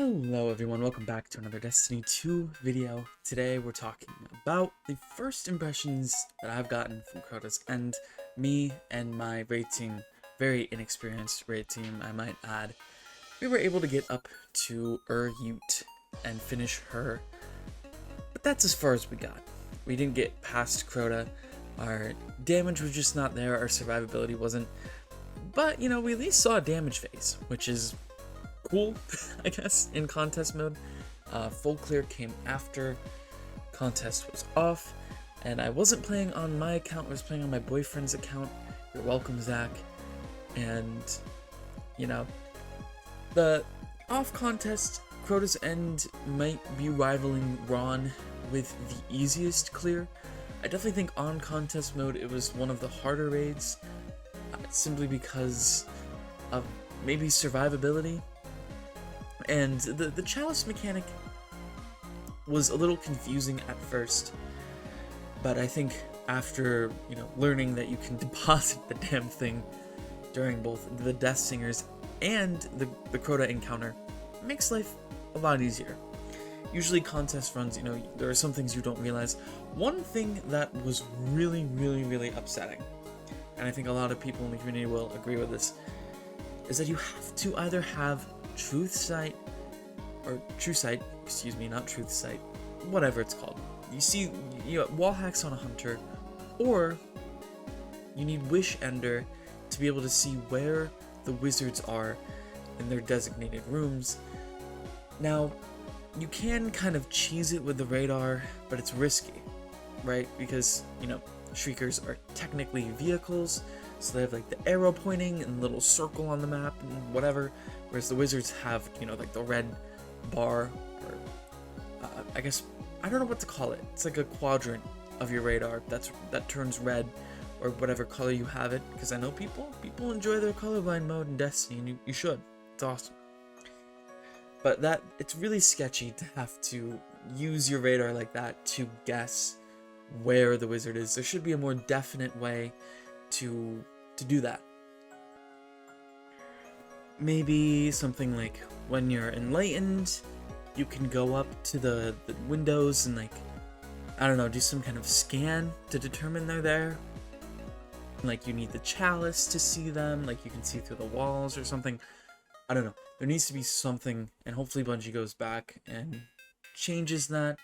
Hello everyone, welcome back to another Destiny 2 video. Today we're talking about the first impressions that I've gotten from Crota's End. Me and my raid team, very inexperienced raid team I might add, we were able to get up to Ute and finish her, but that's as far as we got. We didn't get past Crota, our damage was just not there, our survivability wasn't, but you know, we at least saw a damage phase, which is cool, I guess, in contest mode. Full clear came after contest was off, and I wasn't playing on my account, I was playing on my boyfriend's account. You're welcome, Zach. And, you know, the off contest, Crota's End might be rivaling Ron with the easiest clear. I definitely think on contest mode it was one of the harder raids, simply because of maybe survivability. And the chalice mechanic was a little confusing at first, but I think after, you know, learning that you can deposit the damn thing during both the Death Singers and the Crota encounter, it makes life a lot easier. Usually contest runs, you know, there are some things you don't realize. One thing that was really upsetting, and I think a lot of people in the community will agree with this, is that you have to either have True Sight, excuse me, not Truth Sight, whatever it's called. You see, you wall hacks on a hunter, or you need Wish Ender to be able to see where the wizards are in their designated rooms. Now, you can kind of cheese it with the radar, but it's risky, right? Because, you know, Shriekers are technically vehicles, so they have like the arrow pointing and the little circle on the map and whatever, whereas the wizards have, you know, like the red bar, or I guess, I don't know what to call it. It's like a quadrant of your radar that turns red, or whatever color you have it, because I know people enjoy their colorblind mode in Destiny, and you should. It's awesome. But it's really sketchy to have to use your radar like that to guess where the wizard is. There should be a more definite way to do that. Maybe something like when you're enlightened, you can go up to the windows and, like, I don't know, do some kind of scan to determine they're there. Like, you need the chalice to see them, like you can see through the walls or something. I don't know. There needs to be something, and hopefully Bungie goes back and changes that.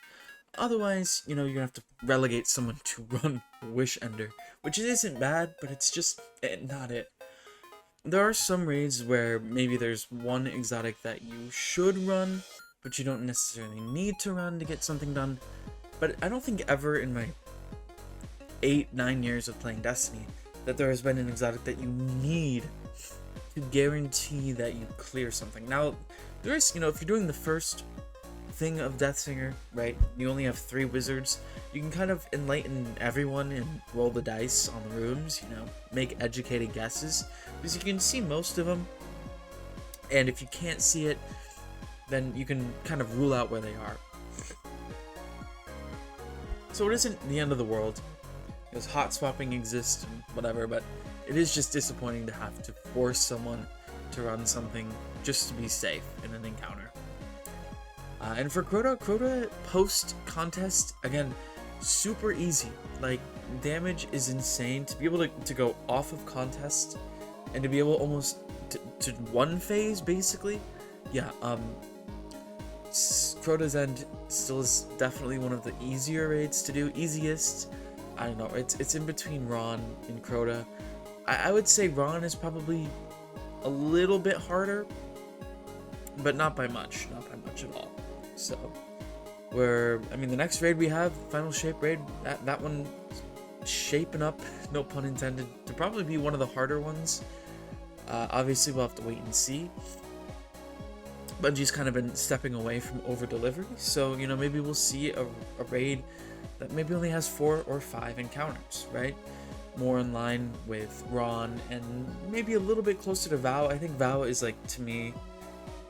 Otherwise, you know, you're gonna have to relegate someone to run Wish Ender, which isn't bad, but it's just not it. There are some raids where maybe there's one exotic that you should run, but you don't necessarily need to run to get something done. But I don't think ever in my 8-9 years of playing Destiny that there has been an exotic that you need to guarantee that you clear something. Now, there is, you know, if you're doing the first thing of Death Singer, right, you only have 3 wizards, you can kind of enlighten everyone and roll the dice on the rooms, you know, make educated guesses, because you can see most of them, and if you can't see it, then you can kind of rule out where they are. So it isn't the end of the world, because hot swapping exists and whatever, but it is just disappointing to have to force someone to run something just to be safe in an encounter. And for Crota post-contest, again, super easy. Like, damage is insane. To be able to go off of contest and to be able almost to one phase, basically. Yeah, Crota's End still is definitely one of the easier raids to do. Easiest, I don't know, it's in between Ron and Crota. I would say Ron is probably a little bit harder, but not by much at all. So, I mean, the next raid we have, Final Shape raid, that one shaping up, no pun intended, to probably be one of the harder ones. Obviously, we'll have to wait and see. Bungie's kind of been stepping away from over-delivery, so, you know, maybe we'll see a raid that maybe only has 4 or 5 encounters, right? More in line with Ron, and maybe a little bit closer to Vow. I think Vow is, like, to me,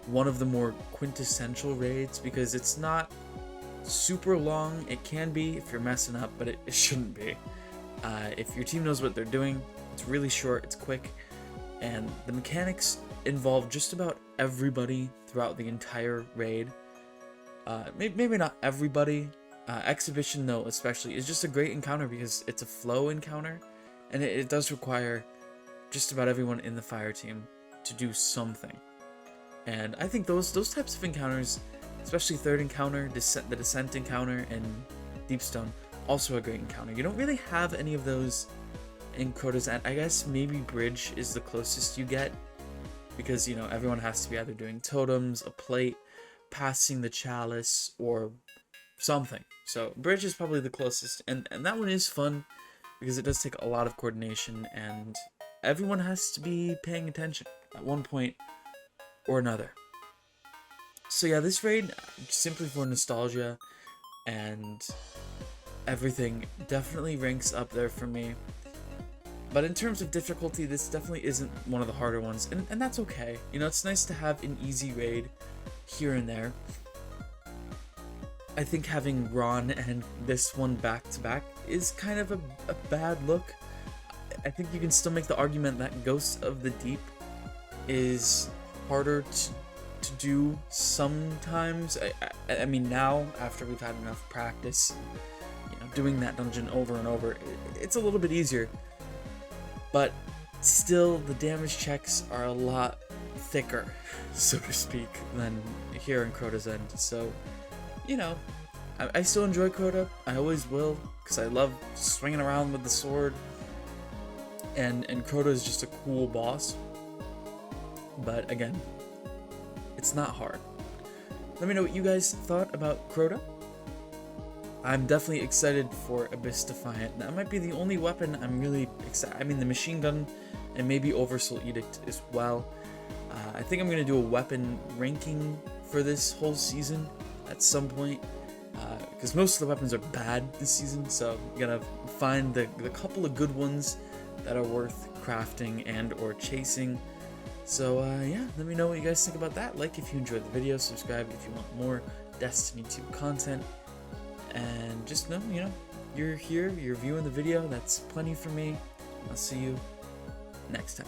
one of the more quintessential raids, because it's not super long. It can be if you're messing up, but it shouldn't be. If your team knows what they're doing, it's really short, it's quick, and the mechanics involve just about everybody throughout the entire raid. Maybe not everybody. Exhibition, though, especially, is just a great encounter because it's a flow encounter, and it does require just about everyone in the fire team to do something. And I think those types of encounters, especially third encounter, the descent encounter, and Deepstone, also a great encounter. You don't really have any of those in Crota's End. I guess maybe Bridge is the closest you get, because, you know, everyone has to be either doing totems, a plate, passing the chalice, or something. So Bridge is probably the closest, and that one is fun because it does take a lot of coordination, and everyone has to be paying attention at one point or another. So yeah, this raid, simply for nostalgia and everything, definitely ranks up there for me. But in terms of difficulty, this definitely isn't one of the harder ones, and that's okay. You know, it's nice to have an easy raid here and there. I think having Ron and this one back to back is kind of a bad look. I think you can still make the argument that Ghosts of the Deep is harder to do sometimes. I mean, now, after we've had enough practice, you know, doing that dungeon over and over, it's a little bit easier. But still, the damage checks are a lot thicker, so to speak, than here in Crota's End. So, you know, I still enjoy Crota. I always will, because I love swinging around with the sword. And Crota is just a cool boss. But again, it's not hard. Let me know what you guys thought about Crota. I'm definitely excited for Abyss Defiant. That might be the only weapon I'm really excited. I mean, the machine gun and maybe Oversoul Edict as well. I think I'm going to do a weapon ranking for this whole season at some point, because most of the weapons are bad this season, so you gotta find the couple of good ones that are worth crafting and or chasing. So yeah, let me know what you guys think about that. Like if you enjoyed the video, subscribe if you want more Destiny 2 content, and just know, you know, you're here, you're viewing the video, that's plenty for me. I'll see you next time.